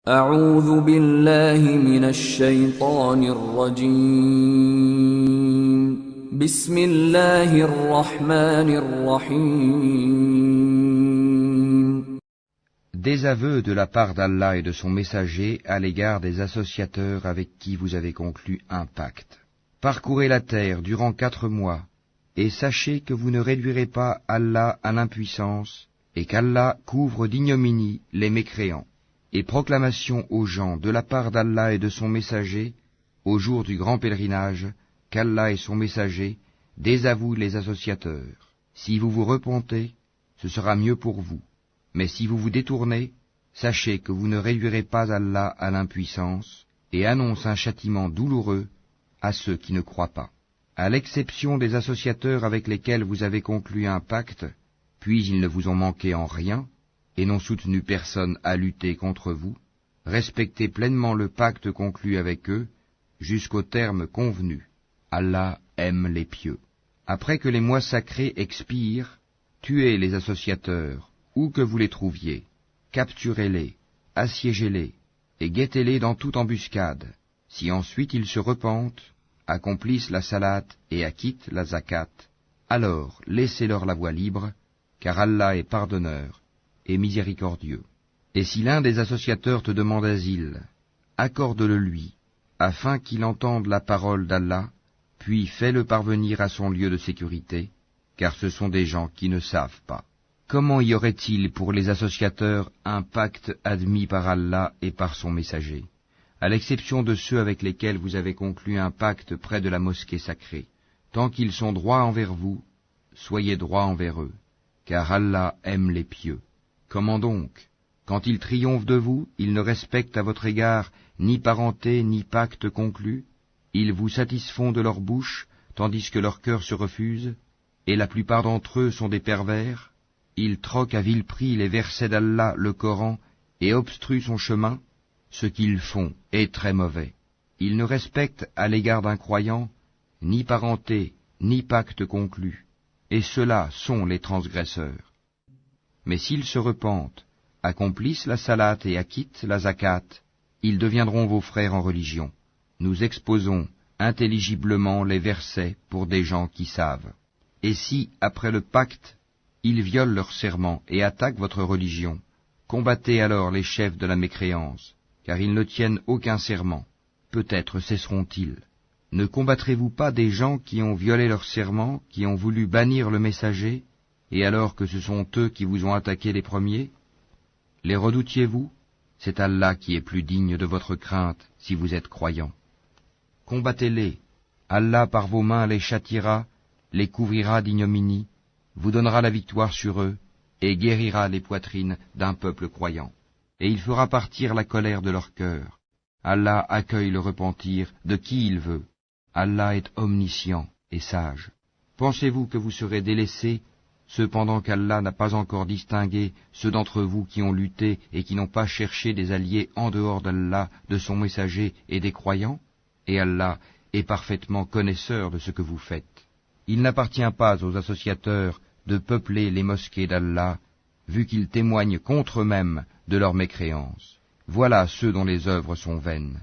أعوذ بالله من الشيطان الرجيم بسم الله الرحمن الرحيم Désaveu de la part d'Allah et de son messager à l'égard des associateurs avec qui vous avez conclu un pacte. Parcourez la terre durant 4 mois, et sachez que vous ne réduirez pas Allah à l'impuissance, et qu'Allah couvre d'ignominie les mécréants. Et proclamation aux gens de la part d'Allah et de son messager, au jour du grand pèlerinage, qu'Allah et son messager désavouent les associateurs. Si vous vous repentez, ce sera mieux pour vous. Mais si vous vous détournez, sachez que vous ne réduirez pas Allah à l'impuissance, et annonce un châtiment douloureux à ceux qui ne croient pas. À l'exception des associateurs avec lesquels vous avez conclu un pacte, puis ils ne vous ont manqué en rien, et n'ont soutenu personne à lutter contre vous, respectez pleinement le pacte conclu avec eux, jusqu'au terme convenu. Allah aime les pieux. Après que les mois sacrés expirent, tuez les associateurs, où que vous les trouviez, capturez-les, assiégez-les, et guettez-les dans toute embuscade. Si ensuite ils se repentent, accomplissent la salate et acquittent la zakat, alors laissez-leur la voie libre, car Allah est pardonneur et miséricordieux. Et si l'un des associateurs te demande asile, accorde-le lui, afin qu'il entende la parole d'Allah, puis fais-le parvenir à son lieu de sécurité, car ce sont des gens qui ne savent pas. Comment y aurait-il pour les associateurs un pacte admis par Allah et par son messager, à l'exception de ceux avec lesquels vous avez conclu un pacte près de la mosquée sacrée? Tant qu'ils sont droits envers vous, soyez droits envers eux, car Allah aime les pieux. Comment donc, quand ils triomphent de vous, ils ne respectent à votre égard ni parenté ni pacte conclu? Ils vous satisfont de leur bouche, tandis que leur cœur se refuse, et la plupart d'entre eux sont des pervers. Ils troquent à vil prix les versets d'Allah, le Coran, et obstruent son chemin. Ce qu'ils font est très mauvais. Ils ne respectent à l'égard d'un croyant ni parenté, ni pacte conclu, et ceux-là sont les transgresseurs. Mais s'ils se repentent, accomplissent la salate et acquittent la zakat, ils deviendront vos frères en religion. Nous exposons intelligiblement les versets pour des gens qui savent. Et si, après le pacte, ils violent leur serment et attaquent votre religion, combattez alors les chefs de la mécréance, car ils ne tiennent aucun serment. Peut-être cesseront-ils. Ne combattrez-vous pas des gens qui ont violé leur serment, qui ont voulu bannir le messager, et alors que ce sont eux qui vous ont attaqué les premiers? Les redoutiez-vous? C'est Allah qui est plus digne de votre crainte, si vous êtes croyants. Combattez-les. Allah par vos mains les châtiera, les couvrira d'ignominie, vous donnera la victoire sur eux, et guérira les poitrines d'un peuple croyant. Et il fera partir la colère de leur cœur. Allah accueille le repentir de qui il veut. Allah est omniscient et sage. Pensez-vous que vous serez délaissés, cependant qu'Allah n'a pas encore distingué ceux d'entre vous qui ont lutté et qui n'ont pas cherché des alliés en dehors d'Allah, de son messager et des croyants? Et Allah est parfaitement connaisseur de ce que vous faites. Il n'appartient pas aux associateurs de peupler les mosquées d'Allah, vu qu'ils témoignent contre eux-mêmes de leur mécréance. Voilà ceux dont les œuvres sont vaines,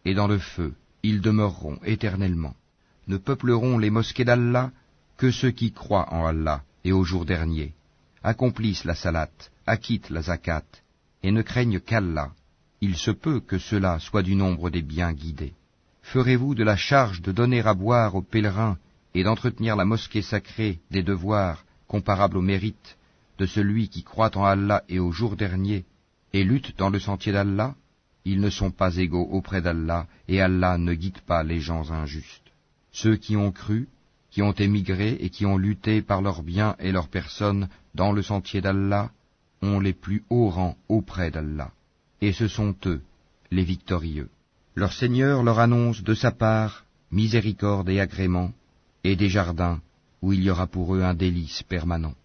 et dans le feu ils demeureront éternellement. Ne peupleront les mosquées d'Allah que ceux qui croient en Allah et au jour dernier, accomplissent la salate, acquittent la zakat, et ne craignent qu'Allah. Il se peut que cela soit du nombre des bien guidés. Ferez-vous de la charge de donner à boire aux pèlerins et d'entretenir la mosquée sacrée des devoirs comparables au mérite de celui qui croit en Allah et au jour dernier et lutte dans le sentier d'Allah? Ils ne sont pas égaux auprès d'Allah, et Allah ne guide pas les gens injustes. Ceux qui ont cru, qui ont émigré et qui ont lutté par leurs biens et leurs personnes dans le sentier d'Allah, ont les plus hauts rangs auprès d'Allah. Et ce sont eux, les victorieux. Leur Seigneur leur annonce de sa part miséricorde et agrément, et des jardins où il y aura pour eux un délice permanent,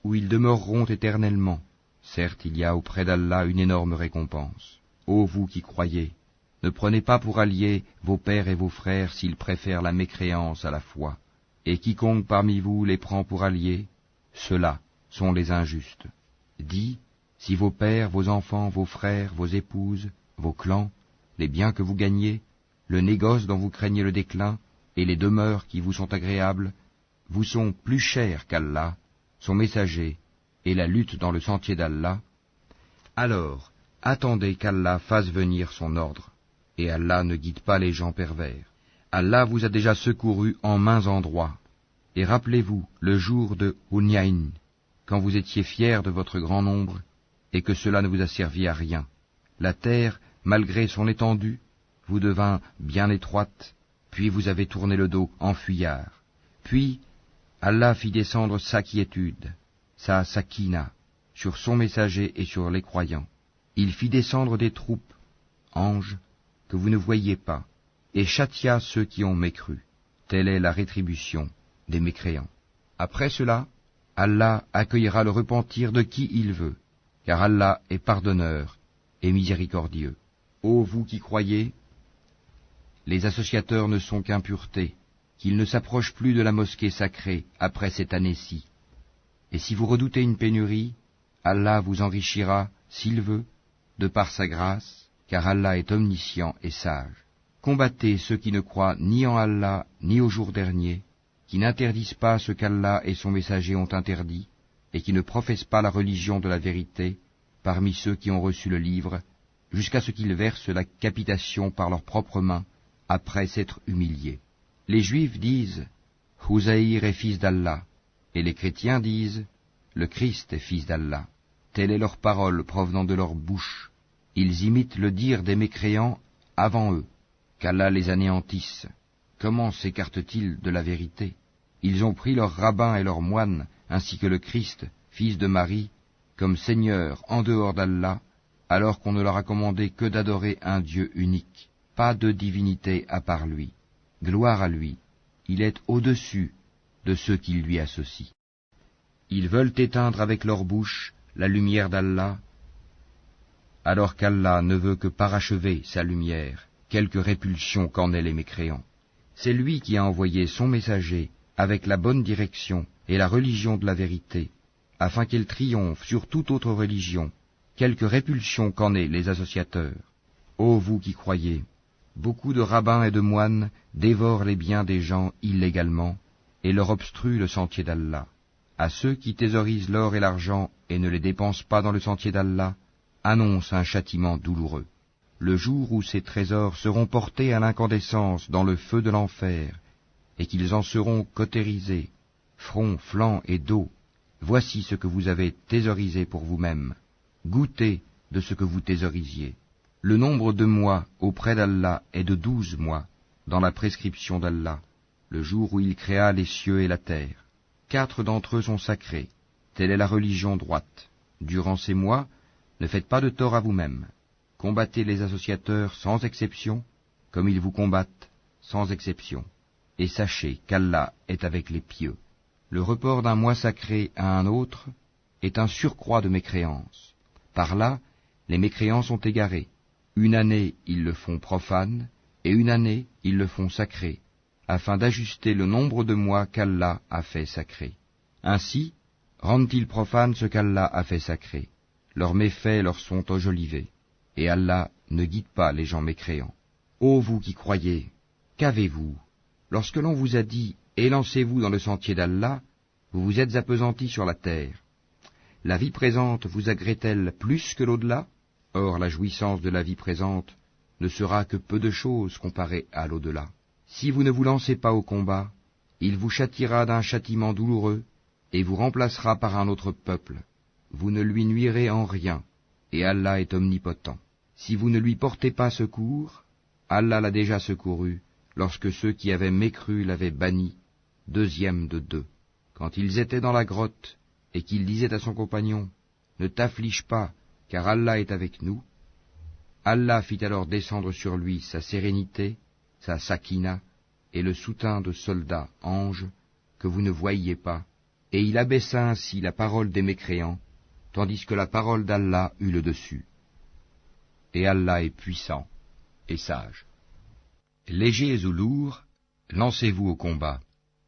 où ils demeureront éternellement. Certes, il y a auprès d'Allah une énorme récompense. Ô vous qui croyez, ne prenez pas pour alliés vos pères et vos frères s'ils préfèrent la mécréance à la foi. Et quiconque parmi vous les prend pour alliés, ceux-là sont les injustes. Dis, si vos pères, vos enfants, vos frères, vos épouses, vos clans, les biens que vous gagnez, le négoce dont vous craignez le déclin, et les demeures qui vous sont agréables, vous sont plus chers qu'Allah, son messager, et la lutte dans le sentier d'Allah, alors attendez qu'Allah fasse venir son ordre, et Allah ne guide pas les gens pervers. Allah vous a déjà secouru en maints endroits, et rappelez-vous le jour de Hunayn, quand vous étiez fiers de votre grand nombre, et que cela ne vous a servi à rien. La terre, malgré son étendue, vous devint bien étroite, puis vous avez tourné le dos en fuyard. Puis Allah fit descendre sa quiétude, sa sakina, sur son messager et sur les croyants. Il fit descendre des troupes, anges, que vous ne voyiez pas, et châtia ceux qui ont mécru. Telle est la rétribution des mécréants. Après cela, Allah accueillera le repentir de qui il veut, car Allah est pardonneur et miséricordieux. Ô vous qui croyez, les associateurs ne sont qu'impureté, qu'ils ne s'approchent plus de la mosquée sacrée après cette année-ci. Et si vous redoutez une pénurie, Allah vous enrichira, s'il veut, de par sa grâce, car Allah est omniscient et sage. Combattez ceux qui ne croient ni en Allah ni au jour dernier, qui n'interdisent pas ce qu'Allah et son messager ont interdit, et qui ne professent pas la religion de la vérité, parmi ceux qui ont reçu le livre, jusqu'à ce qu'ils versent la capitation par leurs propres mains, après s'être humiliés. Les Juifs disent « Houzaïr est fils d'Allah », et les chrétiens disent « Le Christ est fils d'Allah ». Telle est leur parole provenant de leur bouche. Ils imitent le dire des mécréants avant eux, qu'Allah les anéantisse. Comment s'écartent-ils de la vérité? Ils ont pris leurs rabbins et leurs moines, ainsi que le Christ, fils de Marie, comme Seigneur en dehors d'Allah, alors qu'on ne leur a commandé que d'adorer un Dieu unique, pas de divinité à part lui. Gloire à lui, il est au-dessus de ceux qui lui associent. Ils veulent éteindre avec leur bouche la lumière d'Allah, alors qu'Allah ne veut que parachever sa lumière, quelque répulsion qu'en aient les mécréants. C'est lui qui a envoyé son messager avec la bonne direction et la religion de la vérité, afin qu'elle triomphe sur toute autre religion, quelque répulsion qu'en aient les associateurs. Ô vous qui croyez, beaucoup de rabbins et de moines dévorent les biens des gens illégalement et leur obstruent le sentier d'Allah. À ceux qui thésaurisent l'or et l'argent et ne les dépensent pas dans le sentier d'Allah, annonce un châtiment douloureux. Le jour où ces trésors seront portés à l'incandescence dans le feu de l'enfer, et qu'ils en seront cautérisés, front, flanc et dos, voici ce que vous avez thésaurisé pour vous-même. Goûtez de ce que vous thésaurisiez. Le nombre de mois auprès d'Allah est de 12 mois, dans la prescription d'Allah, le jour où il créa les cieux et la terre. 4 d'entre eux sont sacrés, telle est la religion droite. Durant ces mois, ne faites pas de tort à vous-même. Combattez les associateurs sans exception, comme ils vous combattent sans exception. Et sachez qu'Allah est avec les pieux. Le report d'un mois sacré à un autre est un surcroît de mécréance. Par là, les mécréants sont égarés. Une année, ils le font profane, et une année, ils le font sacré, afin d'ajuster le nombre de mois qu'Allah a fait sacré. Ainsi, rendent-ils profane ce qu'Allah a fait sacré. Leurs méfaits leur sont enjolivés, et Allah ne guide pas les gens mécréants. Ô vous qui croyez, qu'avez-vous? Lorsque l'on vous a dit « Élancez-vous dans le sentier d'Allah », vous vous êtes appesantis sur la terre. La vie présente vous agrée-t-elle plus que l'au-delà? Or la jouissance de la vie présente ne sera que peu de choses comparée à l'au-delà. Si vous ne vous lancez pas au combat, il vous châtiera d'un châtiment douloureux et vous remplacera par un autre peuple. Vous ne lui nuirez en rien, et Allah est omnipotent. Si vous ne lui portez pas secours, Allah l'a déjà secouru, lorsque ceux qui avaient mécru l'avaient banni, 2e de 2. Quand ils étaient dans la grotte, et qu'il disait à son compagnon, « Ne t'afflige pas, car Allah est avec nous », Allah fit alors descendre sur lui sa sérénité, sa sakina, et le soutien de soldats, anges, que vous ne voyiez pas, et il abaissa ainsi la parole des mécréants, tandis que la parole d'Allah eut le dessus. Et Allah est puissant et sage. Légers ou lourds, lancez-vous au combat,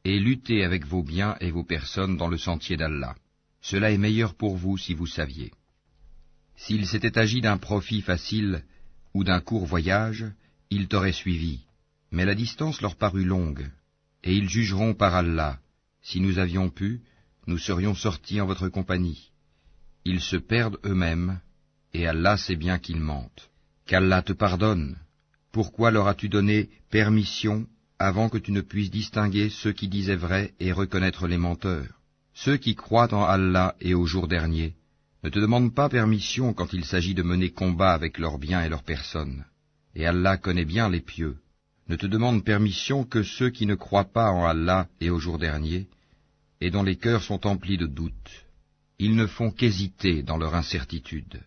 et luttez avec vos biens et vos personnes dans le sentier d'Allah. Cela est meilleur pour vous si vous saviez. S'il s'était agi d'un profit facile, ou d'un court voyage, ils t'auraient suivi. Mais la distance leur parut longue, et ils jugeront par Allah. Si nous avions pu, nous serions sortis en votre compagnie. Ils se perdent eux-mêmes, et Allah sait bien qu'ils mentent. Qu'Allah te pardonne. Pourquoi leur as-tu donné permission avant que tu ne puisses distinguer ceux qui disaient vrai et reconnaître les menteurs? Ceux qui croient en Allah et au jour dernier ne te demandent pas permission quand il s'agit de mener combat avec leurs biens et leurs personnes. Et Allah connaît bien les pieux. Ne te demandent permission que ceux qui ne croient pas en Allah et au jour dernier, et dont les cœurs sont emplis de doutes. Ils ne font qu'hésiter dans leur incertitude.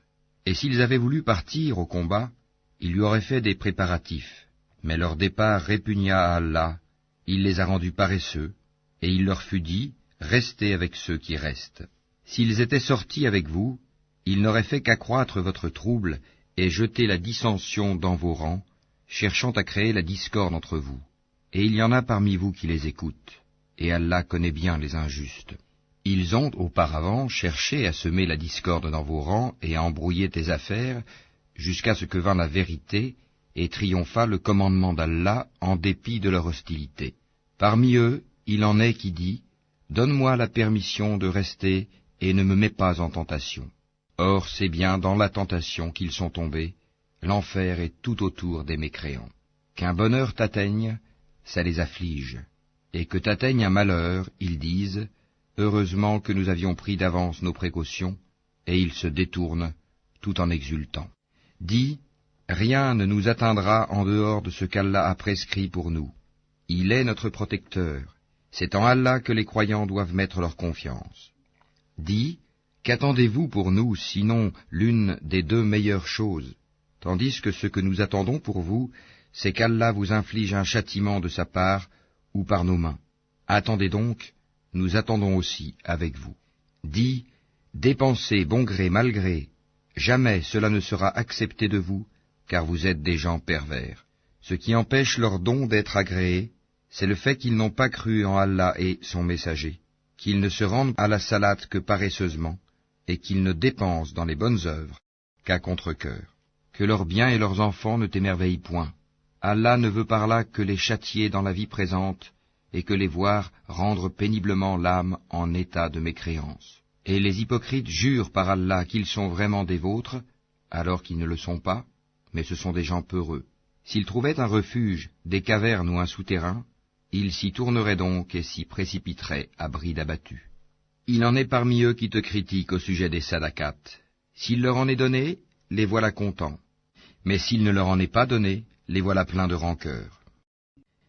Et s'ils avaient voulu partir au combat, ils lui auraient fait des préparatifs. Mais leur départ répugna à Allah, il les a rendus paresseux, et il leur fut dit, restez avec ceux qui restent. S'ils étaient sortis avec vous, ils n'auraient fait qu'accroître votre trouble et jeter la dissension dans vos rangs, cherchant à créer la discorde entre vous. Et il y en a parmi vous qui les écoutent, et Allah connaît bien les injustes. Ils ont auparavant cherché à semer la discorde dans vos rangs et à embrouiller tes affaires, jusqu'à ce que vint la vérité et triompha le commandement d'Allah en dépit de leur hostilité. Parmi eux, il en est qui dit, « Donne-moi la permission de rester et ne me mets pas en tentation. » Or c'est bien dans la tentation qu'ils sont tombés, l'enfer est tout autour des mécréants. Qu'un bonheur t'atteigne, ça les afflige, et que t'atteigne un malheur, ils disent, « Heureusement que nous avions pris d'avance nos précautions, » et ils se détournent, tout en exultant. Dis, rien ne nous atteindra en dehors de ce qu'Allah a prescrit pour nous. Il est notre protecteur. C'est en Allah que les croyants doivent mettre leur confiance. Dis, qu'attendez-vous pour nous, sinon l'une des deux meilleures choses, tandis que ce que nous attendons pour vous, c'est qu'Allah vous inflige un châtiment de sa part ou par nos mains. Attendez donc, nous attendons aussi avec vous. Dis, dépensez bon gré mal gré, jamais cela ne sera accepté de vous, car vous êtes des gens pervers. Ce qui empêche leur don d'être agréé, c'est le fait qu'ils n'ont pas cru en Allah et son messager, qu'ils ne se rendent à la salate que paresseusement, et qu'ils ne dépensent dans les bonnes œuvres qu'à contre-cœur. Que leurs biens et leurs enfants ne t'émerveillent point. Allah ne veut par là que les châtier dans la vie présente, et que les voir rendre péniblement l'âme en état de mécréance. Et les hypocrites jurent par Allah qu'ils sont vraiment des vôtres, alors qu'ils ne le sont pas, mais ce sont des gens peureux. S'ils trouvaient un refuge, des cavernes ou un souterrain, ils s'y tourneraient donc et s'y précipiteraient à bride abattue. Il en est parmi eux qui te critiquent au sujet des sadakats. S'il leur en est donné, les voilà contents. Mais s'il ne leur en est pas donné, les voilà pleins de rancœur.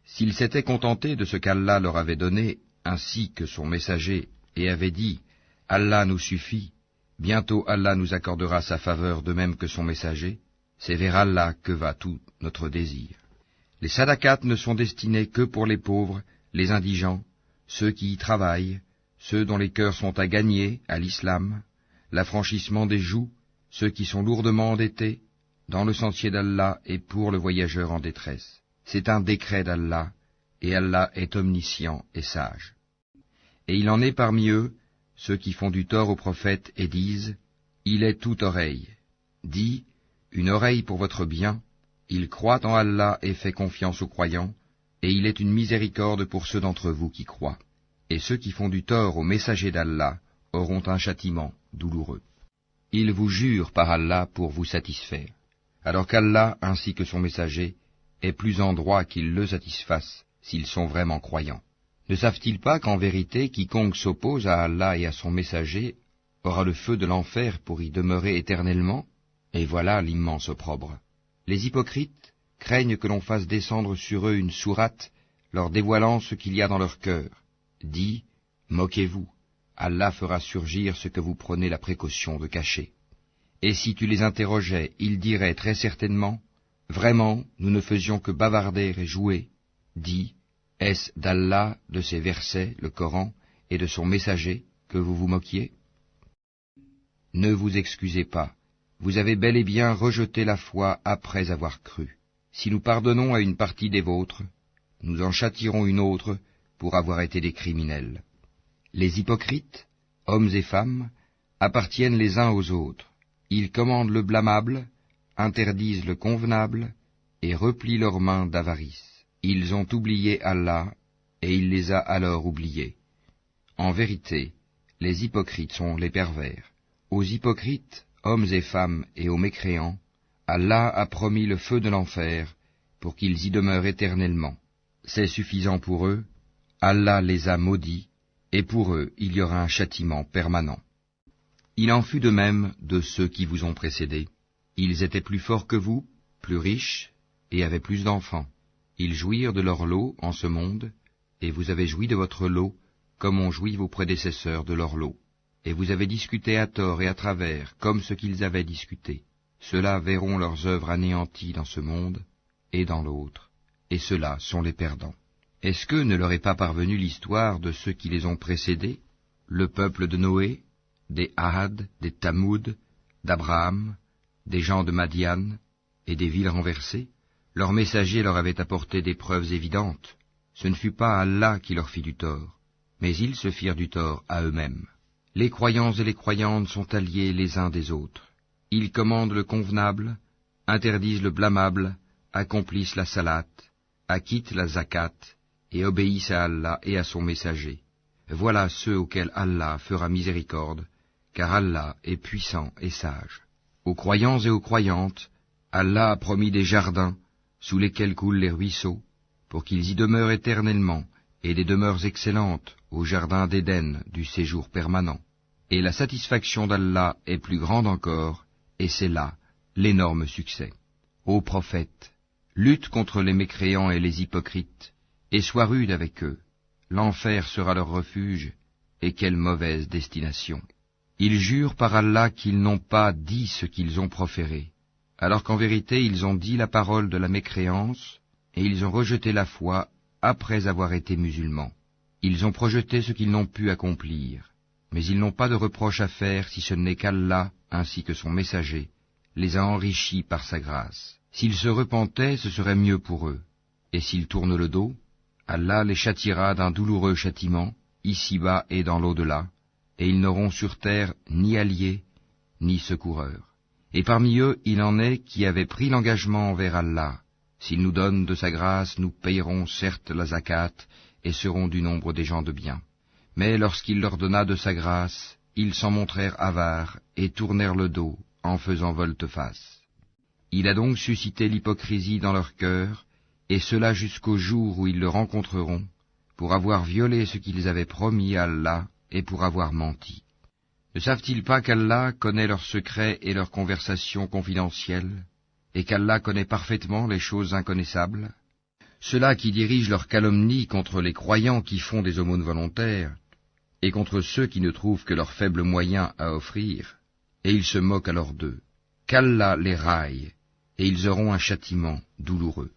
S'ils s'étaient contentés de ce qu'Allah leur avait donné, ainsi que son messager, et avaient dit « Allah nous suffit, bientôt Allah nous accordera sa faveur de même que son messager », c'est vers Allah que va tout notre désir. Les sadakats ne sont destinés que pour les pauvres, les indigents, ceux qui y travaillent, ceux dont les cœurs sont à gagner à l'islam, l'affranchissement des joues, ceux qui sont lourdement endettés, dans le sentier d'Allah et pour le voyageur en détresse. C'est un décret d'Allah, et Allah est omniscient et sage. Et il en est parmi eux, ceux qui font du tort au prophète et disent, « Il est toute oreille. » Dis, « Une oreille pour votre bien, il croit en Allah et fait confiance aux croyants, et il est une miséricorde pour ceux d'entre vous qui croient. Et ceux qui font du tort au messager d'Allah auront un châtiment douloureux. Ils vous jurent par Allah pour vous satisfaire, alors qu'Allah ainsi que son messager est plus en droit qu'ils le satisfassent s'ils sont vraiment croyants. Ne savent-ils pas qu'en vérité quiconque s'oppose à Allah et à son messager aura le feu de l'enfer pour y demeurer éternellement? Et voilà l'immense opprobre. Les hypocrites craignent que l'on fasse descendre sur eux une sourate leur dévoilant ce qu'il y a dans leur cœur. Dis, moquez-vous, Allah fera surgir ce que vous prenez la précaution de cacher. Et si tu les interrogeais, ils diraient très certainement, vraiment, nous ne faisions que bavarder et jouer. Dis, est-ce d'Allah, de ses versets, le Coran, et de son messager, que vous vous moquiez? Ne vous excusez pas, vous avez bel et bien rejeté la foi après avoir cru. Si nous pardonnons à une partie des vôtres, nous en châtierons une autre pour avoir été des criminels. Les hypocrites, hommes et femmes, appartiennent les uns aux autres. Ils commandent le blâmable, interdisent le convenable et replient leurs mains d'avarice. Ils ont oublié Allah, et il les a alors oubliés. En vérité, les hypocrites sont les pervers. Aux hypocrites, hommes et femmes, et aux mécréants, Allah a promis le feu de l'enfer, pour qu'ils y demeurent éternellement. C'est suffisant pour eux, Allah les a maudits, et pour eux il y aura un châtiment permanent. Il en fut de même de ceux qui vous ont précédés. Ils étaient plus forts que vous, plus riches, et avaient plus d'enfants. Ils jouirent de leur lot en ce monde, et vous avez joui de votre lot, comme ont joui vos prédécesseurs de leur lot. Et vous avez discuté à tort et à travers, comme ce qu'ils avaient discuté. Ceux-là verront leurs œuvres anéanties dans ce monde et dans l'autre, et ceux-là sont les perdants. Est-ce que ne leur est pas parvenue l'histoire de ceux qui les ont précédés, le peuple de Noé, des Ahad, des Tamoud, d'Abraham, des gens de Madian, et des villes renversées? Leurs messagers leur avaient apporté des preuves évidentes. Ce ne fut pas Allah qui leur fit du tort, mais ils se firent du tort à eux-mêmes. Les croyants et les croyantes sont alliés les uns des autres. Ils commandent le convenable, interdisent le blâmable, accomplissent la salate, acquittent la zakat, et obéissent à Allah et à son messager. Voilà ceux auxquels Allah fera miséricorde, car Allah est puissant et sage. Aux croyants et aux croyantes, Allah a promis des jardins, sous lesquels coulent les ruisseaux, pour qu'ils y demeurent éternellement, et des demeures excellentes, au jardin d'Éden du séjour permanent. Et la satisfaction d'Allah est plus grande encore, et c'est là l'énorme succès. Ô prophète, lutte contre les mécréants et les hypocrites, et sois rude avec eux. L'enfer sera leur refuge, et quelle mauvaise destination. Ils jurent par Allah qu'ils n'ont pas dit ce qu'ils ont proféré, alors qu'en vérité ils ont dit la parole de la mécréance, et ils ont rejeté la foi après avoir été musulmans. Ils ont projeté ce qu'ils n'ont pu accomplir, mais ils n'ont pas de reproche à faire si ce n'est qu'Allah, ainsi que son messager, les a enrichis par sa grâce. S'ils se repentaient, ce serait mieux pour eux, et s'ils tournent le dos, Allah les châtiera d'un douloureux châtiment, ici-bas et dans l'au-delà, et ils n'auront sur terre ni alliés, ni secoureurs. Et parmi eux, il en est qui avaient pris l'engagement envers Allah. S'il nous donne de sa grâce, nous payerons certes la zakat, et seront du nombre des gens de bien. Mais lorsqu'il leur donna de sa grâce, ils s'en montrèrent avares, et tournèrent le dos, en faisant volte-face. Il a donc suscité l'hypocrisie dans leur cœur, et cela jusqu'au jour où ils le rencontreront, pour avoir violé ce qu'ils avaient promis à Allah, et pour avoir menti. Ne savent-ils pas qu'Allah connaît leurs secrets et leurs conversations confidentielles, et qu'Allah connaît parfaitement les choses inconnaissables? Ceux-là qui dirigent leur calomnie contre les croyants qui font des aumônes volontaires, et contre ceux qui ne trouvent que leurs faibles moyens à offrir, et ils se moquent alors d'eux. Qu'Allah les raille, et ils auront un châtiment douloureux.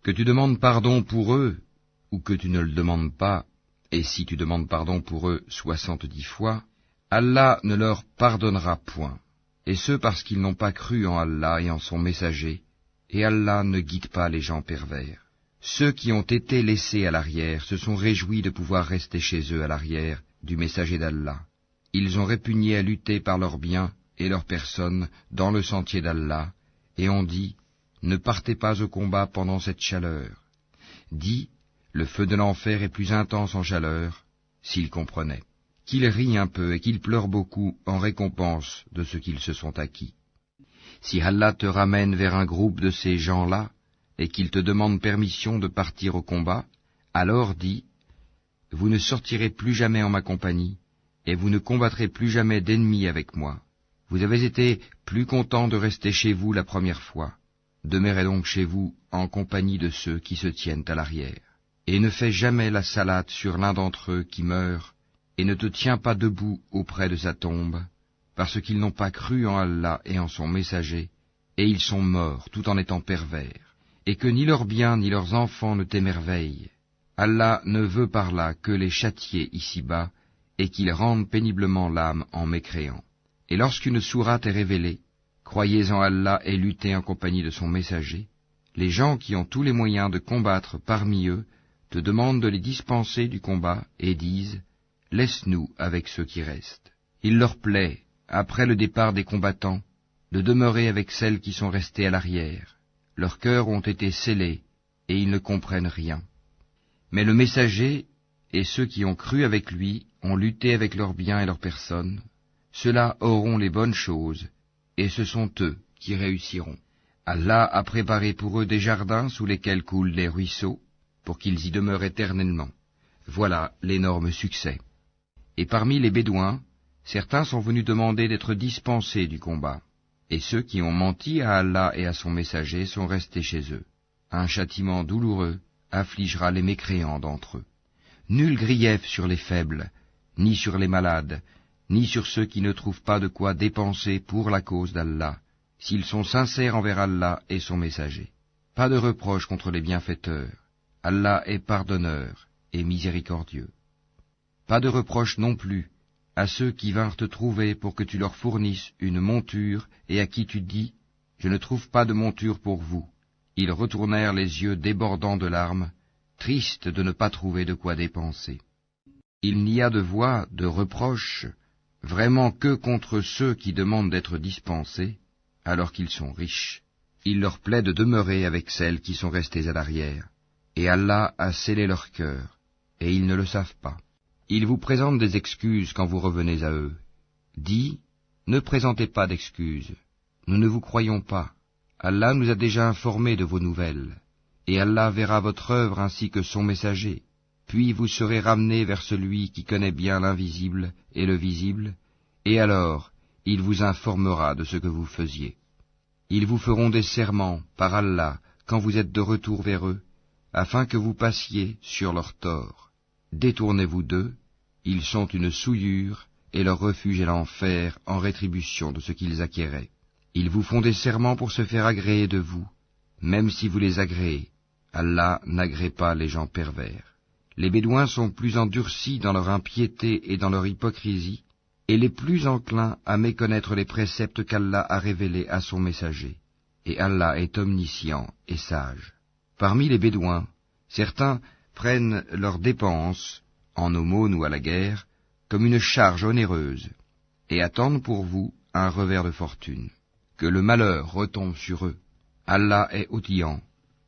Que tu demandes pardon pour eux, ou que tu ne le demandes pas, et si tu demandes pardon pour eux 70 fois, Allah ne leur pardonnera point, et ce parce qu'ils n'ont pas cru en Allah et en son messager, et Allah ne guide pas les gens pervers. Ceux qui ont été laissés à l'arrière se sont réjouis de pouvoir rester chez eux à l'arrière du messager d'Allah. Ils ont répugné à lutter par leurs biens et leurs personnes dans le sentier d'Allah, et ont dit, ne partez pas au combat pendant cette chaleur. Dis, le feu de l'enfer est plus intense en chaleur, s'ils comprenaient. Qu'ils rient un peu et qu'ils pleurent beaucoup en récompense de ce qu'ils se sont acquis. Si Allah te ramène vers un groupe de ces gens-là, et qu'il te demande permission de partir au combat, alors dis, vous ne sortirez plus jamais en ma compagnie, et vous ne combattrez plus jamais d'ennemis avec moi. Vous avez été plus content de rester chez vous la première fois. Demeurez donc chez vous en compagnie de ceux qui se tiennent à l'arrière. Et ne fais jamais la salate sur l'un d'entre eux qui meurt, et ne te tiens pas debout auprès de sa tombe, parce qu'ils n'ont pas cru en Allah et en son messager, et ils sont morts tout en étant pervers, et que ni leurs biens ni leurs enfants ne t'émerveillent. Allah ne veut par là que les châtier ici-bas, et qu'ils rendent péniblement l'âme en mécréant. Et lorsqu'une sourate est révélée, croyez en Allah et luttez en compagnie de son messager, les gens qui ont tous les moyens de combattre parmi eux te demandent de les dispenser du combat et disent « Laisse-nous avec ceux qui restent ». Il leur plaît, après le départ des combattants, de demeurer avec celles qui sont restées à l'arrière. Leurs cœurs ont été scellés, et ils ne comprennent rien. Mais le messager et ceux qui ont cru avec lui ont lutté avec leurs biens et leurs personnes. Ceux-là auront les bonnes choses, et ce sont eux qui réussiront. Allah a préparé pour eux des jardins sous lesquels coulent les ruisseaux, pour qu'ils y demeurent éternellement. Voilà l'énorme succès. Et parmi les Bédouins, certains sont venus demander d'être dispensés du combat, et ceux qui ont menti à Allah et à son messager sont restés chez eux. Un châtiment douloureux affligera les mécréants d'entre eux. Nul grief sur les faibles, ni sur les malades, ni sur ceux qui ne trouvent pas de quoi dépenser pour la cause d'Allah, s'ils sont sincères envers Allah et son messager. Pas de reproche contre les bienfaiteurs. Allah est pardonneur et miséricordieux. Pas de reproche non plus à ceux qui vinrent te trouver pour que tu leur fournisses une monture et à qui tu dis « Je ne trouve pas de monture pour vous ». Ils retournèrent les yeux débordants de larmes, tristes de ne pas trouver de quoi dépenser. Il n'y a de voix, de reproche, vraiment que contre ceux qui demandent d'être dispensés, alors qu'ils sont riches. Il leur plaît de demeurer avec celles qui sont restées à l'arrière, et Allah a scellé leur cœur, et ils ne le savent pas. Ils vous présentent des excuses quand vous revenez à eux. Dis, ne présentez pas d'excuses, nous ne vous croyons pas. Allah nous a déjà informés de vos nouvelles, et Allah verra votre œuvre ainsi que son messager. Puis vous serez ramenés vers celui qui connaît bien l'invisible et le visible, et alors il vous informera de ce que vous faisiez. Ils vous feront des serments par Allah quand vous êtes de retour vers eux, afin que vous passiez sur leurs torts. Détournez-vous d'eux, ils sont une souillure, et leur refuge est l'enfer en rétribution de ce qu'ils acquéraient. Ils vous font des serments pour se faire agréer de vous, même si vous les agréez. Allah n'agrée pas les gens pervers. Les Bédouins sont plus endurcis dans leur impiété et dans leur hypocrisie, et les plus enclins à méconnaître les préceptes qu'Allah a révélés à son messager. Et Allah est omniscient et sage. Parmi les Bédouins, certains prennent leurs dépenses, en aumône ou à la guerre, comme une charge onéreuse, et attendent pour vous un revers de fortune. Que le malheur retombe sur eux. Allah est audient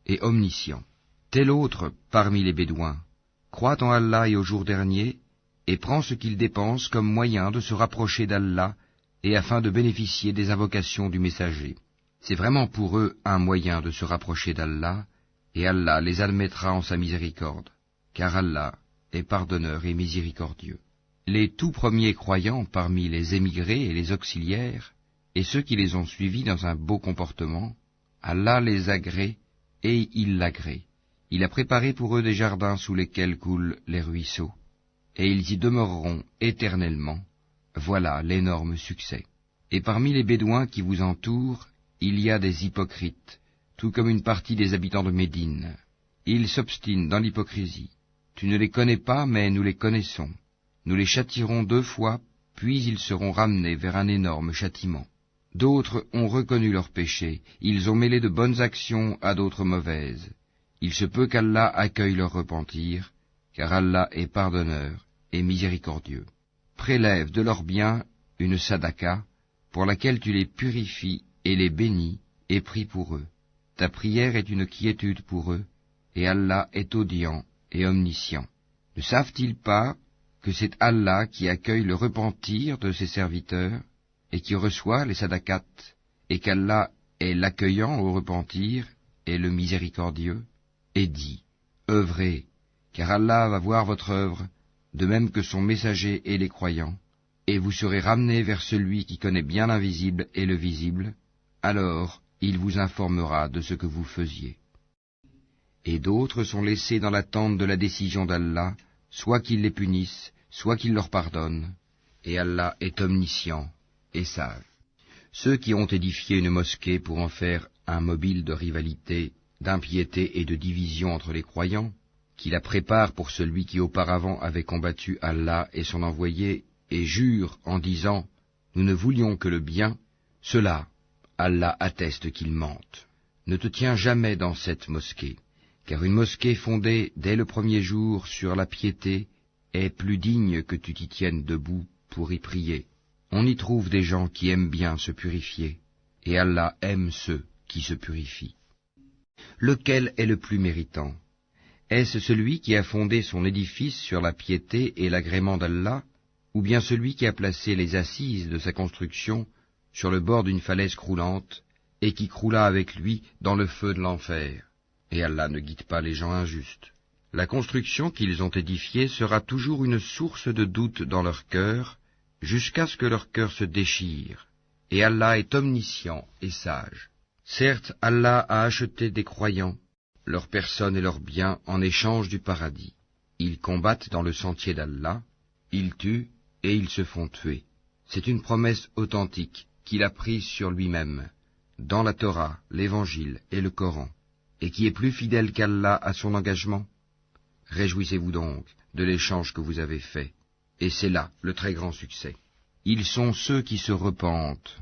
et omniscient. Tel autre parmi les Bédouins croit en Allah et au jour dernier, et prend ce qu'il dépense comme moyen de se rapprocher d'Allah et afin de bénéficier des invocations du messager. C'est vraiment pour eux un moyen de se rapprocher d'Allah, et Allah les admettra en sa miséricorde, car Allah est pardonneur et miséricordieux. Les tout premiers croyants parmi les émigrés et les auxiliaires, et ceux qui les ont suivis dans un beau comportement, Allah les agrée et il l'agrée. Il a préparé pour eux des jardins sous lesquels coulent les ruisseaux, et ils y demeureront éternellement. Voilà l'énorme succès. Et parmi les Bédouins qui vous entourent, il y a des hypocrites, tout comme une partie des habitants de Médine. Ils s'obstinent dans l'hypocrisie. Tu ne les connais pas, mais nous les connaissons. Nous les châtierons 2 fois, puis ils seront ramenés vers un énorme châtiment. D'autres ont reconnu leurs péchés, ils ont mêlé de bonnes actions à d'autres mauvaises. Il se peut qu'Allah accueille leur repentir, car Allah est pardonneur et miséricordieux. Prélève de leurs biens une sadaka, pour laquelle tu les purifies et les bénis, et prie pour eux. Ta prière est une quiétude pour eux, et Allah est audient et omniscient. Ne savent-ils pas que c'est Allah qui accueille le repentir de ses serviteurs, et qui reçoit les sadakats, et qu'Allah est l'accueillant au repentir et le miséricordieux? Et dit, œuvrez, car Allah va voir votre œuvre, de même que son messager et les croyants, et vous serez ramenés vers celui qui connaît bien l'invisible et le visible, alors il vous informera de ce que vous faisiez. Et d'autres sont laissés dans l'attente de la décision d'Allah, soit qu'il les punisse, soit qu'il leur pardonne, et Allah est omniscient et sage. Ceux qui ont édifié une mosquée pour en faire un mobile de rivalité, d'impiété et de division entre les croyants, qui la préparent pour celui qui auparavant avait combattu Allah et son envoyé, et jurent en disant « Nous ne voulions que le bien », ceux-là, Allah atteste qu'ils mentent. Ne te tiens jamais dans cette mosquée, car une mosquée fondée dès le premier jour sur la piété est plus digne que tu t'y tiennes debout pour y prier. On y trouve des gens qui aiment bien se purifier, et Allah aime ceux qui se purifient. Lequel est le plus méritant? Est-ce celui qui a fondé son édifice sur la piété et l'agrément d'Allah, ou bien celui qui a placé les assises de sa construction sur le bord d'une falaise croulante, et qui croula avec lui dans le feu de l'enfer? Et Allah ne guide pas les gens injustes. La construction qu'ils ont édifiée sera toujours une source de doute dans leur cœur, jusqu'à ce que leur cœur se déchire. Et Allah est omniscient et sage. Certes, Allah a acheté des croyants, leurs personnes et leurs biens en échange du paradis. Ils combattent dans le sentier d'Allah, ils tuent et ils se font tuer. C'est une promesse authentique qu'il a prise sur lui-même, dans la Torah, l'Évangile et le Coran, et qui est plus fidèle qu'Allah à son engagement. Réjouissez-vous donc de l'échange que vous avez fait, et c'est là le très grand succès. Ils sont ceux qui se repentent,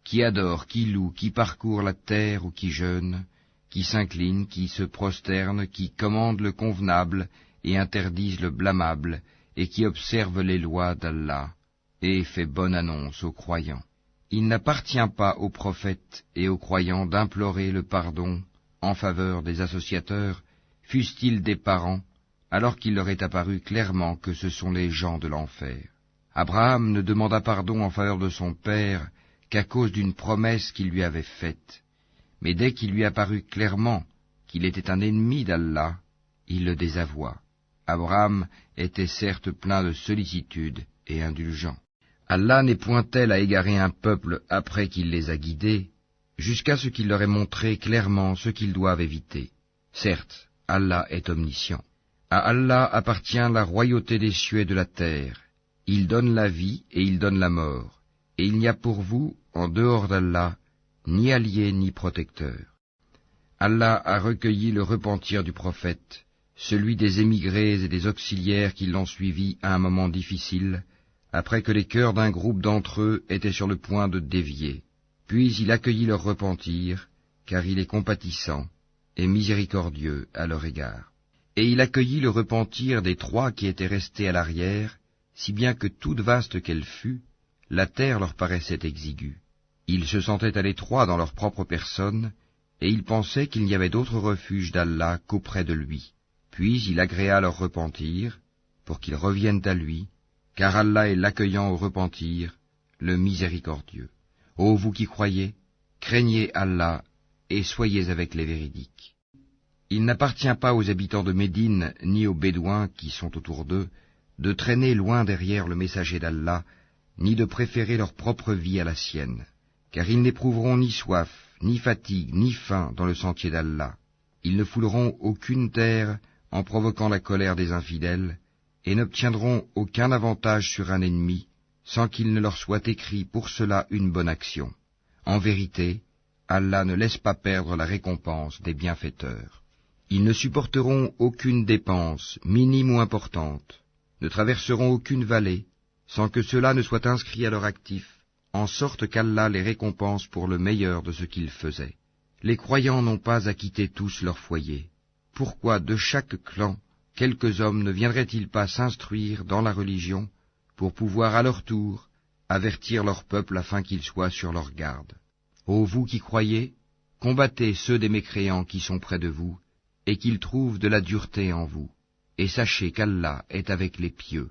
qui adorent, qui louent, qui parcourent la terre ou qui jeûnent, qui s'inclinent, qui se prosternent, qui commandent le convenable et interdisent le blâmable, et qui observent les lois d'Allah, et fait bonne annonce aux croyants. Il n'appartient pas aux prophètes et aux croyants d'implorer le pardon en faveur des associateurs, fussent-ils des parents, alors qu'il leur est apparu clairement que ce sont les gens de l'enfer. Abraham ne demanda pardon en faveur de son père qu'à cause d'une promesse qu'il lui avait faite, mais dès qu'il lui apparut clairement qu'il était un ennemi d'Allah, il le désavoua. Abraham était certes plein de sollicitude et indulgent. Allah n'est point tel à égarer un peuple après qu'il les a guidés, jusqu'à ce qu'il leur ait montré clairement ce qu'ils doivent éviter. Certes, Allah est omniscient. À Allah appartient la royauté des cieux et de la terre. Il donne la vie et il donne la mort, et il n'y a pour vous, en dehors d'Allah, ni allié ni protecteur. Allah a recueilli le repentir du prophète, celui des émigrés et des auxiliaires qui l'ont suivi à un moment difficile, après que les cœurs d'un groupe d'entre eux étaient sur le point de dévier. Puis il accueillit leur repentir, car il est compatissant et miséricordieux à leur égard. Et il accueillit le repentir des 3 qui étaient restés à l'arrière, si bien que toute vaste qu'elle fût, la terre leur paraissait exiguë. Ils se sentaient à l'étroit dans leur propre personne, et ils pensaient qu'il n'y avait d'autre refuge d'Allah qu'auprès de lui. Puis il agréa leur repentir, pour qu'ils reviennent à lui, car Allah est l'accueillant au repentir, le miséricordieux. Ô vous qui croyez, craignez Allah et soyez avec les véridiques. Il n'appartient pas aux habitants de Médine, ni aux Bédouins qui sont autour d'eux, de traîner loin derrière le messager d'Allah, ni de préférer leur propre vie à la sienne, car ils n'éprouveront ni soif, ni fatigue, ni faim dans le sentier d'Allah. Ils ne fouleront aucune terre en provoquant la colère des infidèles, et n'obtiendront aucun avantage sur un ennemi, sans qu'il ne leur soit écrit pour cela une bonne action. En vérité, Allah ne laisse pas perdre la récompense des bienfaiteurs. Ils ne supporteront aucune dépense, minime ou importante, ne traverseront aucune vallée, sans que cela ne soit inscrit à leur actif, en sorte qu'Allah les récompense pour le meilleur de ce qu'ils faisaient. Les croyants n'ont pas à quitter tous leur foyer. Pourquoi de chaque clan quelques hommes ne viendraient-ils pas s'instruire dans la religion pour pouvoir à leur tour avertir leur peuple afin qu'ils soient sur leur garde? Ô vous qui croyez, combattez ceux des mécréants qui sont près de vous, et qu'ils trouvent de la dureté en vous, et sachez qu'Allah est avec les pieux.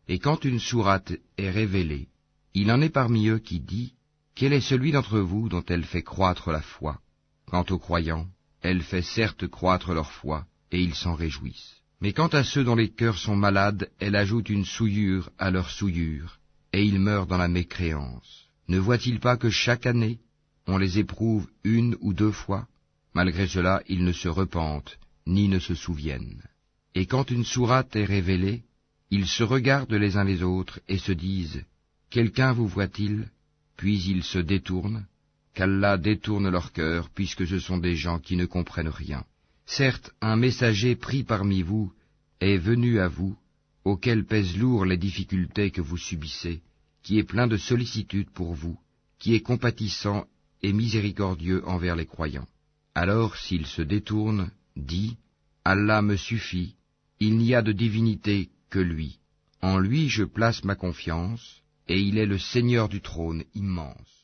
Et quand une sourate est révélée, il en est parmi eux qui dit, quel est celui d'entre vous dont elle fait croître la foi? Quant aux croyants, elle fait certes croître leur foi, et ils s'en réjouissent. Mais quant à ceux dont les cœurs sont malades, elle ajoute une souillure à leur souillure, et ils meurent dans la mécréance. Ne voient-ils pas que chaque année, on les éprouve 1 ou 2 fois? Malgré cela, ils ne se repentent, ni ne se souviennent. Et quand une sourate est révélée, ils se regardent les uns les autres et se disent, quelqu'un vous voit-il? Puis ils se détournent, qu'Allah détourne leur cœur, puisque ce sont des gens qui ne comprennent rien. Certes, un messager pris parmi vous est venu à vous, auquel pèsent lourd les difficultés que vous subissez, qui est plein de sollicitude pour vous, qui est compatissant et miséricordieux envers les croyants. Alors, s'il se détourne, dit, Allah me suffit, il n'y a de divinité que lui. En lui je place ma confiance, et il est le Seigneur du trône immense.